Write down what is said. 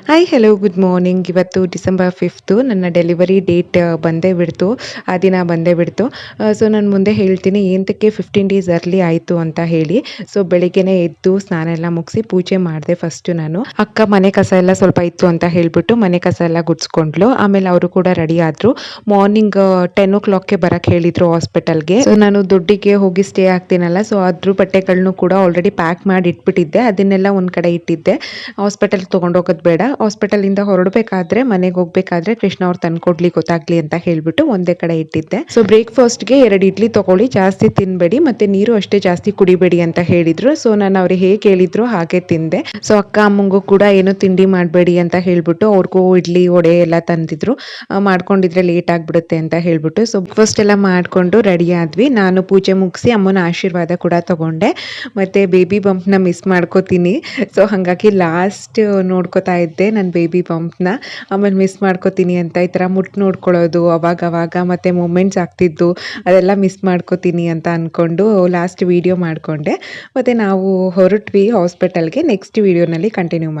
Hi hello good morning. ಇವತ್ತು December 5 ನನ್ನ delivery date ಬಂದೇ ಬಿಡ್ತು. ಆ ದಿನ ಬಂದೇ ಬಿಡ್ತು. ಸೊ ನಾನು ಮುಂದೆ ಹೇಳ್ತೀನಿ ಏಂತಕ್ಕೆ 15 ಡೇಸ್ ಅರ್ಲಿ ಆಯಿತು ಅಂತ ಹೇಳಿ. ಸೊ ಬೆಳಿಗ್ಗೆನೇ ಎದ್ದು ಸ್ನಾನ ಎಲ್ಲ ಮುಗಿಸಿ ಪೂಜೆ ಮಾಡಿದೆ ಫಸ್ಟು ನಾನು. ಅಕ್ಕ ಮನೆ ಕಸ ಎಲ್ಲ ಸ್ವಲ್ಪ ಇತ್ತು ಅಂತ ಹೇಳ್ಬಿಟ್ಟು ಮನೆ ಕಸ ಎಲ್ಲ ಗುಡಿಸ್ಕೊಂಡ್ಲು. ಆಮೇಲೆ ಅವರು ಕೂಡ ರೆಡಿ ಆದರು. ಮಾರ್ನಿಂಗ್ 10 ಓ ಕ್ಲಾಕ್ಗೆ ಬರೋಕ್ಕೆ ಹೇಳಿದರು ಹಾಸ್ಪಿಟಲ್ಗೆ. ಸೊ ನಾನು ದುಡ್ಡಿಗೆ ಹೋಗಿ ಸ್ಟೇ ಆಗ್ತೀನಲ್ಲ, ಸೊ ಅದ್ರ ಬಟ್ಟೆಗಳನ್ನೂ ಕೂಡ ಆಲ್ರೆಡಿ ಪ್ಯಾಕ್ ಮಾಡಿ ಇಟ್ಬಿಟ್ಟಿದ್ದೆ. ಅದನ್ನೆಲ್ಲ ಒಂದು ಕಡೆ ಇಟ್ಟಿದ್ದೆ. ಹಾಸ್ಪಿಟಲ್ಗೆ ತೊಗೊಂಡೋಗೋದು ಬೇಡ, ಹಾಸ್ಪಿಟಲಿಂದ ಹೊರಡಬೇಕಾದ್ರೆ ಮನೆಗೆ ಹೋಗ್ಬೇಕಾದ್ರೆ ಕೃಷ್ಣ ಅವ್ರು ತಂದ್ಕೊಡ್ಲಿ ಗೊತ್ತಾಗ್ಲಿ ಅಂತ ಹೇಳ್ಬಿಟ್ಟು ಒಂದೇ ಕಡೆ ಇಟ್ಟಿದ್ದೆ. ಸೊ ಬ್ರೇಕ್ಫಾಸ್ಟ್ಗೆ 2 ಇಡ್ಲಿ ತಗೊಳ್ಳಿ, ಜಾಸ್ತಿ ತಿನ್ಬೇಡಿ, ಮತ್ತೆ ನೀರು ಅಷ್ಟೇ ಜಾಸ್ತಿ ಕುಡಿಬೇಡಿ ಅಂತ ಹೇಳಿದ್ರು. ಸೊ ನಾನು ಅವ್ರಿಗೆ ಹೇಗೆ ಹೇಳಿದ್ರು ಹಾಗೆ ತಿಂದೆ. ಸೊ ಅಕ್ಕ ಅಮ್ಮಂಗೂ ಕೂಡ ಏನು ತಿಂಡಿ ಮಾಡಬೇಡಿ ಅಂತ ಹೇಳ್ಬಿಟ್ಟು ಅವ್ರಿಗೂ ಇಡ್ಲಿ ವಡೆ ಎಲ್ಲ ತಂದಿದ್ರು. ಮಾಡ್ಕೊಂಡಿದ್ರೆ ಲೇಟ್ ಆಗ್ಬಿಡುತ್ತೆ ಅಂತ ಹೇಳ್ಬಿಟ್ಟು ಸೊ ಫಸ್ಟ್ ಎಲ್ಲ ಮಾಡ್ಕೊಂಡು ರೆಡಿ ಆದ್ವಿ. ನಾನು ಪೂಜೆ ಮುಗಿಸಿ ಅಮ್ಮನ ಆಶೀರ್ವಾದ ಕೂಡ ತಗೊಂಡೆ. ಮತ್ತೆ ಬೇಬಿ ಬಂಪ್ನ ಮಿಸ್ ಮಾಡ್ಕೋತೀನಿ. ಸೊ ಹಾಗಾಗಿ ಲಾಸ್ಟ್ ನೋಡ್ಕೋತಾ ಇದ್ದೆ ನನ್ನ ಬೇಬಿ ಬಂಪ್ನ. ಆಮೇಲೆ ಮಿಸ್ ಮಾಡ್ಕೋತೀನಿ ಅಂತ ಈ ಥರ ಮುಟ್ಟು ನೋಡ್ಕೊಳ್ಳೋದು ಅವಾಗವಾಗ ಮತ್ತೆ ಮೂಮೆಂಟ್ಸ್ ಆಗ್ತಿದ್ದು ಅದೆಲ್ಲ ಮಿಸ್ ಮಾಡ್ಕೋತೀನಿ ಅಂತ ಅಂದ್ಕೊಂಡು ಲಾಸ್ಟ್ ವೀಡಿಯೋ ಮಾಡಿಕೊಂಡೆ. ಮತ್ತು ನಾವು ಹೊರಟ್ವಿ ಹಾಸ್ಪಿಟಲ್ಗೆ. Next ವೀಡಿಯೋನಲ್ಲಿ continue